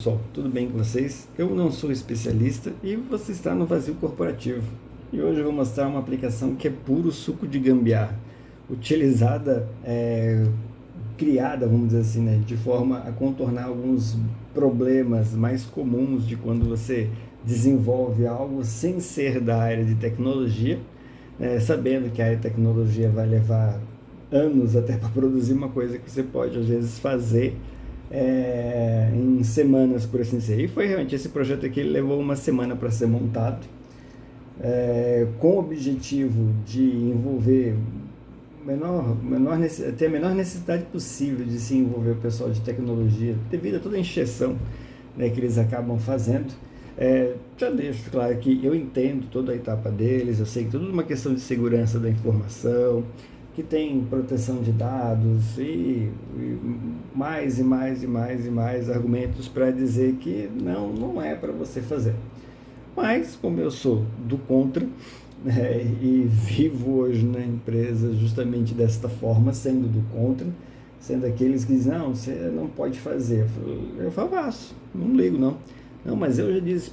Pessoal, tudo bem com vocês? Eu não sou especialista e você está no Vazio Corporativo. E hoje eu vou mostrar uma aplicação que é puro suco de gambiarra, utilizada, criada, vamos dizer assim, né, de forma a contornar alguns problemas mais comuns de quando você desenvolve algo sem ser da área de tecnologia, sabendo que a área de tecnologia vai levar anos até para produzir uma coisa que você pode às vezes fazer em semanas, por assim dizer. E foi realmente esse projeto aqui, ele levou uma semana para ser montado, com o objetivo de envolver ter a menor necessidade possível de se envolver o pessoal de tecnologia, devido a toda a encheção, né, que eles acabam fazendo. Já deixo claro que eu entendo toda a etapa deles, eu sei que tudo é uma questão de segurança da informação, que tem proteção de dados e mais e mais e mais e mais argumentos para dizer que não é para você fazer. Mas, como eu sou do contra, e vivo hoje na empresa justamente desta forma, sendo do contra, sendo aqueles que dizem, não, você não pode fazer. Eu falo, faço, não ligo não. Não, mas eu já disse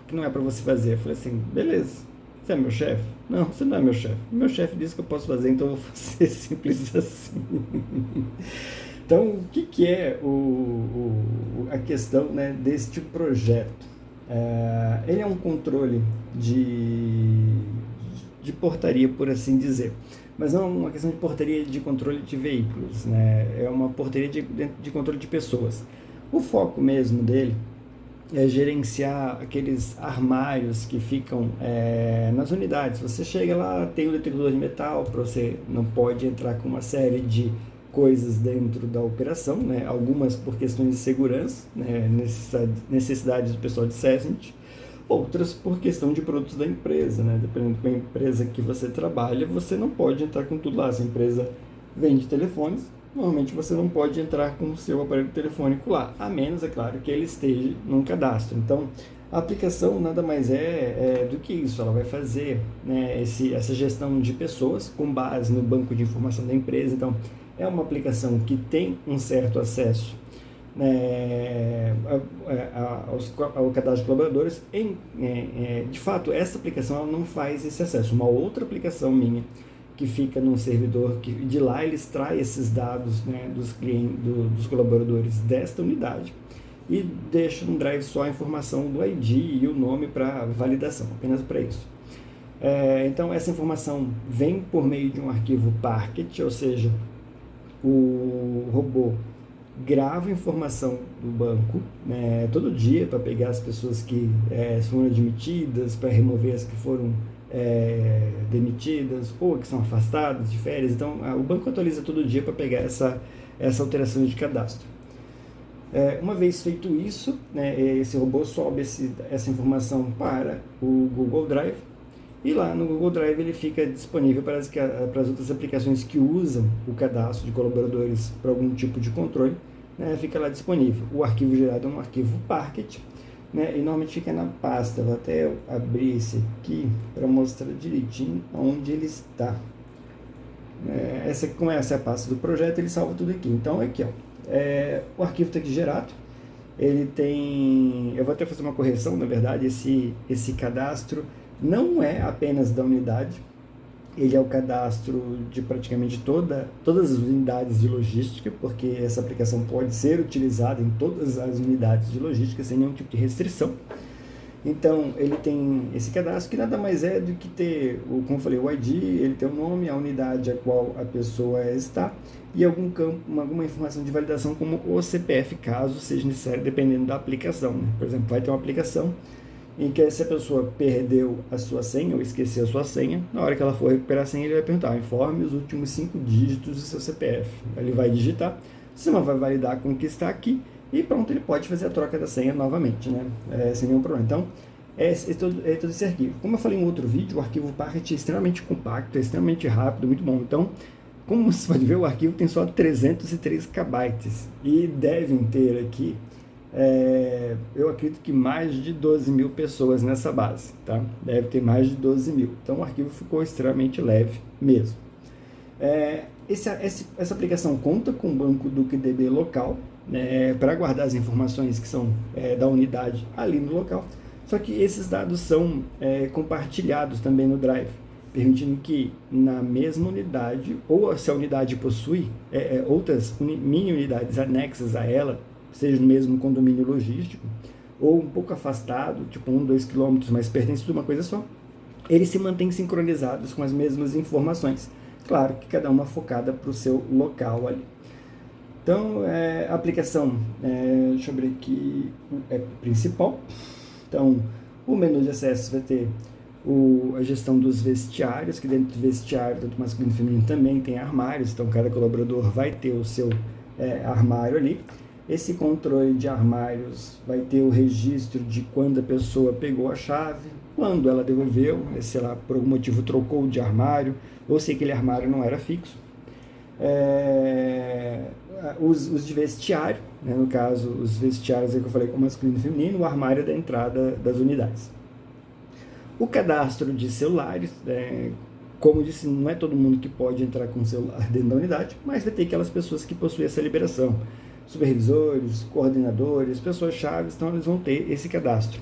que não é para você fazer. Eu falei assim, beleza. Você é meu chefe? Não, você não é meu chefe. Meu chefe disse que eu posso fazer, então eu vou fazer simples assim. Então, o que é a questão, né, deste projeto? Ele é um controle de portaria, por assim dizer. Mas não uma questão de portaria de controle de veículos, né? É uma portaria de controle de pessoas. O foco mesmo dele é gerenciar aqueles armários que ficam nas unidades. Você chega lá, tem um detector de metal, você não pode entrar com uma série de coisas dentro da operação, né? Algumas por questões de segurança, né? Necessidades do pessoal de SESNIT, outras por questão de produtos da empresa, né? Dependendo da empresa que você trabalha, você não pode entrar com tudo lá. Se a empresa vende telefones, normalmente você não pode entrar com o seu aparelho telefônico lá, a menos, é claro, que ele esteja num cadastro. Então, a aplicação nada mais do que isso. Ela vai fazer, né, essa gestão de pessoas com base no banco de informação da empresa. Então, é uma aplicação que tem um certo acesso, né, ao cadastro de colaboradores. De fato, essa aplicação ela não faz esse acesso. Uma outra aplicação minha, que fica num servidor, que de lá ele extrai esses dados, né, dos clientes, dos colaboradores desta unidade, e deixa no drive só a informação do ID e o nome para validação, apenas para isso. Então essa informação vem por meio de um arquivo Parquet, ou seja, o robô grava informação do banco, né, todo dia, para pegar as pessoas que foram admitidas, para remover as que foram demitidas ou que são afastadas de férias. Então o banco atualiza todo dia para pegar essa alteração de cadastro. Uma vez feito isso, né, esse robô sobe essa informação para o Google Drive, e lá no Google Drive ele fica disponível para as outras aplicações que usam o cadastro de colaboradores para algum tipo de controle, né, fica lá disponível. O arquivo gerado é um arquivo Parquet, né, e normalmente fica na pasta. Vou até abrir esse aqui para mostrar direitinho onde ele está. Como essa é a pasta do projeto, ele salva tudo aqui. Então aqui, ó, o arquivo está aqui gerado. Ele tem, eu vou até fazer uma correção, na verdade, esse cadastro não é apenas da unidade, ele é o cadastro de praticamente todas as unidades de logística, porque essa aplicação pode ser utilizada em todas as unidades de logística sem nenhum tipo de restrição. Então ele tem esse cadastro que nada mais é do que ter, como eu falei, o ID, ele tem o nome, a unidade a qual a pessoa está e alguma informação de validação como o CPF, caso seja necessário, dependendo da aplicação, né? Por exemplo, vai ter uma aplicação em que se a pessoa perdeu a sua senha ou esqueceu a sua senha, na hora que ela for recuperar a senha, ele vai perguntar, informe os últimos 5 dígitos do seu CPF. Ele vai digitar, o sistema vai validar com o que está aqui, e pronto, ele pode fazer a troca da senha novamente, né, sem nenhum problema. Então, todo esse arquivo. Como eu falei em outro vídeo, o arquivo Parquet é extremamente compacto, é extremamente rápido, muito bom. Então, como você pode ver, o arquivo tem só 303 KB, e devem ter aqui, eu acredito que mais de 12 mil pessoas nessa base, tá? Deve ter mais de 12 mil. Então o arquivo ficou extremamente leve mesmo. Essa aplicação conta com um banco DuckDB local, para guardar as informações que são da unidade ali no local. Só que esses dados são compartilhados também no Drive, permitindo que na mesma unidade, ou se a unidade possui outras mini-unidades anexas a ela, seja no mesmo condomínio logístico, ou um pouco afastado, tipo 1-2 quilômetros, mas pertence de uma coisa só, eles se mantêm sincronizados com as mesmas informações. Claro que cada uma focada para o seu local ali. Então, a aplicação, deixa eu ver aqui, principal. Então, o menu de acesso vai ter a gestão dos vestiários, que dentro do vestiário, tanto masculino e feminino, também tem armários, então cada colaborador vai ter o seu armário ali. Esse controle de armários vai ter o registro de quando a pessoa pegou a chave, quando ela devolveu, se ela por algum motivo trocou de armário, ou se aquele armário não era fixo. Os de vestiário, né, no caso, os vestiários que eu falei com masculino e feminino, o armário da entrada das unidades. O cadastro de celulares, como disse, não é todo mundo que pode entrar com celular dentro da unidade, mas vai ter aquelas pessoas que possuem essa liberação. Supervisores, coordenadores, pessoas-chave, então eles vão ter esse cadastro.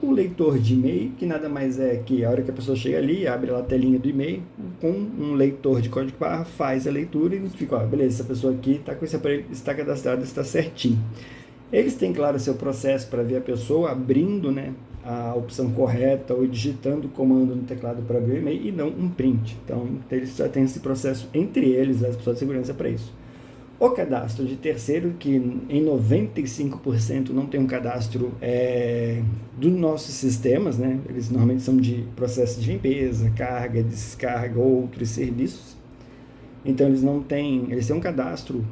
O leitor de e-mail, que nada mais é que a hora que a pessoa chega ali, abre a telinha do e-mail, com um leitor de código-barra, faz a leitura e identifica, beleza, essa pessoa aqui está com esse aparelho, está cadastrada, está certinho. Eles têm, claro, o seu processo para ver a pessoa abrindo, né, a opção correta ou digitando o comando no teclado para abrir o e-mail e não um print. Então, eles já têm esse processo entre eles, as pessoas de segurança para isso. O cadastro de terceiro, que em 95% não tem um cadastro dos nossos sistemas, né? Eles normalmente são de processo de limpeza, carga, descarga, outros serviços. Então eles não têm, eles têm um cadastro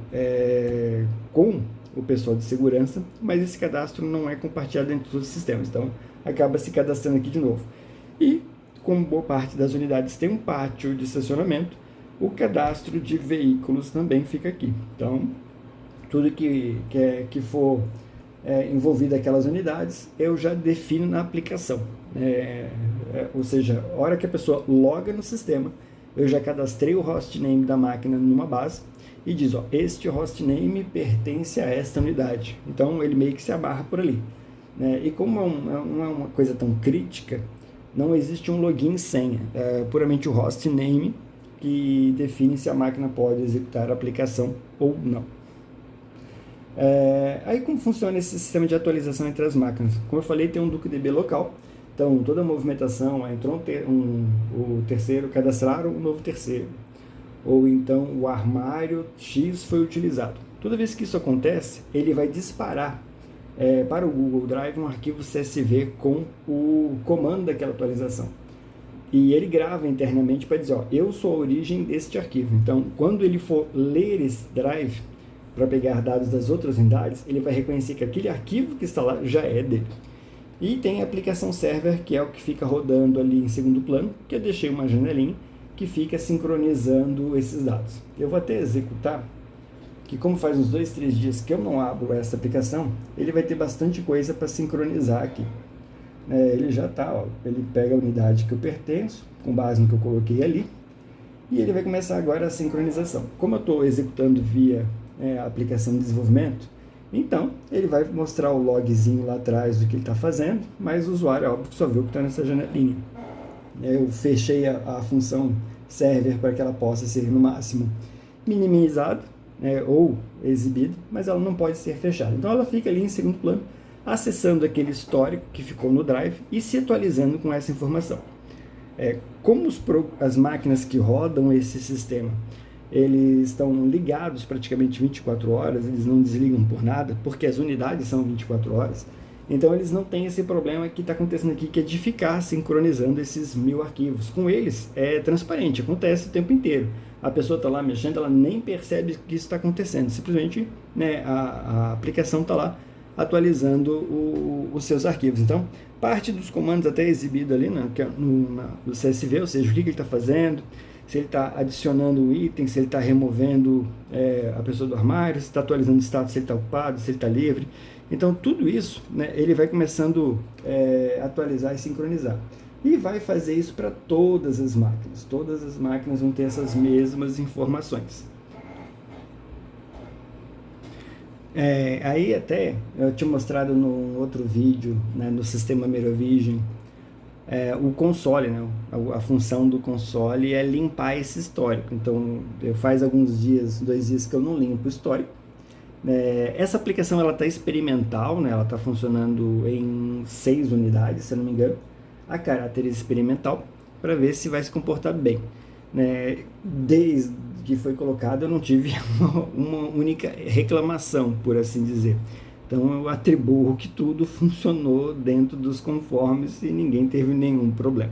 com o pessoal de segurança, mas esse cadastro não é compartilhado entre todos os sistemas, então acaba se cadastrando aqui de novo. E como boa parte das unidades tem um pátio de estacionamento, o cadastro de veículos também fica aqui. Então, tudo que for envolvido aquelas unidades, eu já defino na aplicação. Ou seja, a hora que a pessoa loga no sistema, eu já cadastrei o hostname da máquina numa base e diz, este hostname pertence a esta unidade. Então, ele meio que se amarra por ali. E como não é uma coisa tão crítica, não existe um login e senha. É puramente o hostname que define se a máquina pode executar a aplicação ou não. Aí como funciona esse sistema de atualização entre as máquinas? Como eu falei, tem um DuckDB local, então toda a movimentação, entrou o terceiro, cadastraram um novo terceiro, ou então o armário X foi utilizado. Toda vez que isso acontece, ele vai disparar para o Google Drive um arquivo CSV com o comando daquela atualização. E ele grava internamente para dizer, eu sou a origem deste arquivo. Então, quando ele for ler esse drive para pegar dados das outras unidades, ele vai reconhecer que aquele arquivo que está lá já é dele. E tem a aplicação server, que é o que fica rodando ali em segundo plano, que eu deixei uma janelinha que fica sincronizando esses dados. Eu vou até executar, que como faz uns 2-3 dias que eu não abro essa aplicação, ele vai ter bastante coisa para sincronizar aqui. Ele já está, ele pega a unidade que eu pertenço, com base no que eu coloquei ali, e ele vai começar agora a sincronização. Como eu estou executando via aplicação de desenvolvimento, então ele vai mostrar o logzinho lá atrás do que ele está fazendo, mas o usuário, óbvio, só viu que está nessa janelinha. Eu fechei a função server para que ela possa ser, no máximo, minimizada ou exibida, mas ela não pode ser fechada. Então ela fica ali em segundo plano, acessando aquele histórico que ficou no Drive e se atualizando com essa informação. Como as máquinas que rodam esse sistema, eles estão ligados praticamente 24 horas, eles não desligam por nada, porque as unidades são 24 horas, então eles não têm esse problema que está acontecendo aqui, que é de ficar sincronizando esses 1000 arquivos. Com eles é transparente, acontece o tempo inteiro. A pessoa está lá mexendo, ela nem percebe que isso está acontecendo, simplesmente a aplicação está lá atualizando os seus arquivos. Então, parte dos comandos até exibido ali no CSV, ou seja, o que ele está fazendo, se ele está adicionando um item, se ele está removendo a pessoa do armário, se está atualizando o status, se ele está ocupado, se ele está livre. Então, tudo isso, ele vai começando a atualizar e sincronizar. E vai fazer isso para todas as máquinas. Todas as máquinas vão ter essas mesmas informações. Aí até eu tinha mostrado no outro vídeo, né, no sistema Merovision, o console, né, a função do console é limpar esse histórico. Então, faz alguns dias, 2 dias que eu não limpo o histórico. Essa aplicação ela está experimental, né, ela está funcionando em 6 unidades, se eu não me engano, a caráter experimental, para ver se vai se comportar bem. Desde que foi colocado, eu não tive uma única reclamação, por assim dizer. Então eu atribuo que tudo funcionou dentro dos conformes e ninguém teve nenhum problema.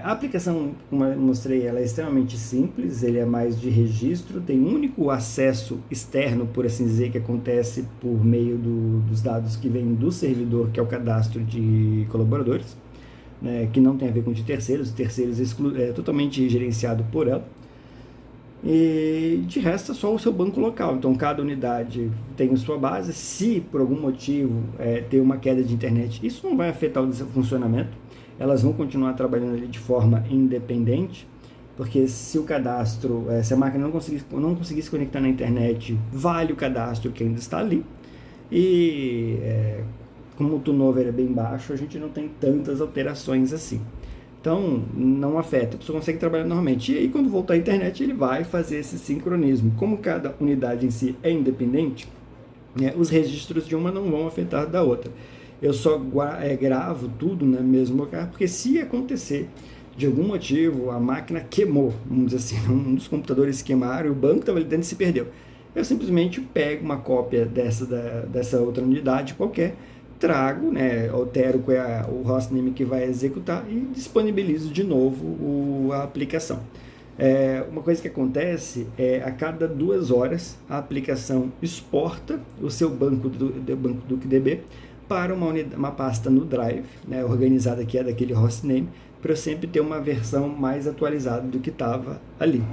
A aplicação, como eu mostrei, ela é extremamente simples, ele é mais de registro, tem um único acesso externo, por assim dizer, que acontece por meio dos dados que vêm do servidor, que é o cadastro de colaboradores, que não tem a ver com de terceiros, é totalmente gerenciado por ela. E de resto é só o seu banco local. Então cada unidade tem a sua base. Se por algum motivo ter uma queda de internet, isso não vai afetar o seu funcionamento. Elas vão continuar trabalhando ali de forma independente, porque se o cadastro, se a máquina não conseguir se conectar na internet, vale o cadastro que ainda está ali. E como o turnover é bem baixo, a gente não tem tantas alterações assim. Então, não afeta, a pessoa consegue trabalhar normalmente. E aí, quando voltar à internet, ele vai fazer esse sincronismo. Como cada unidade em si é independente, os registros de uma não vão afetar da outra. Eu só gravo tudo no mesmo lugar, porque se acontecer, de algum motivo, a máquina queimou, vamos dizer assim, um dos computadores queimaram e o banco estava ali dentro e se perdeu. Eu simplesmente pego uma cópia dessa outra unidade qualquer, trago, altero o hostname que vai executar e disponibilizo de novo a aplicação. Uma coisa que acontece é a cada 2 horas a aplicação exporta o seu banco do DB para uma pasta no Drive, organizada que é daquele hostname, para eu sempre ter uma versão mais atualizada do que estava ali.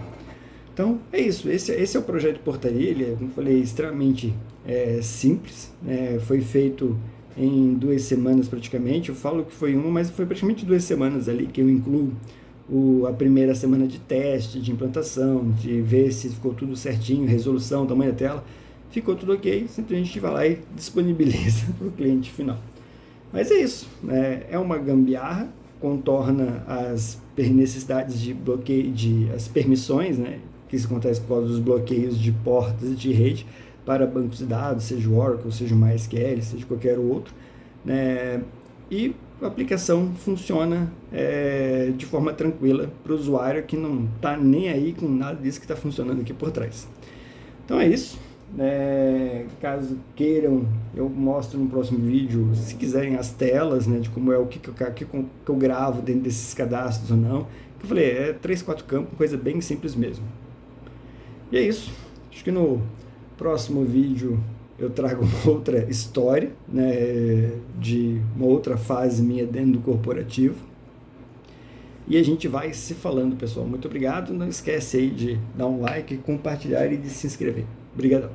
Então é isso, esse é o projeto Portaria, ele é, como eu falei, extremamente simples, foi feito em 2 semanas praticamente. Eu falo que foi uma, mas foi praticamente 2 semanas ali que eu incluo a primeira semana de teste, de implantação, de ver se ficou tudo certinho, resolução, tamanho da tela, ficou tudo ok, simplesmente a gente vai lá e disponibiliza para o cliente final. Mas é isso, é uma gambiarra, contorna as necessidades de bloqueio, as permissões, que isso acontece por causa dos bloqueios de portas de rede para bancos de dados, seja o Oracle, seja o MySQL, seja qualquer outro, e a aplicação funciona de forma tranquila para o usuário que não está nem aí com nada disso que está funcionando aqui por trás. Então é isso. Caso queiram, eu mostro no próximo vídeo, se quiserem, as telas, de como é o que eu gravo dentro desses cadastros ou não. Eu falei, 3, 4 campos, coisa bem simples mesmo. E é isso. Acho que no próximo vídeo eu trago uma outra história, de uma outra fase minha dentro do corporativo. E a gente vai se falando, pessoal. Muito obrigado. Não esquece aí de dar um like, compartilhar e de se inscrever. Obrigadão.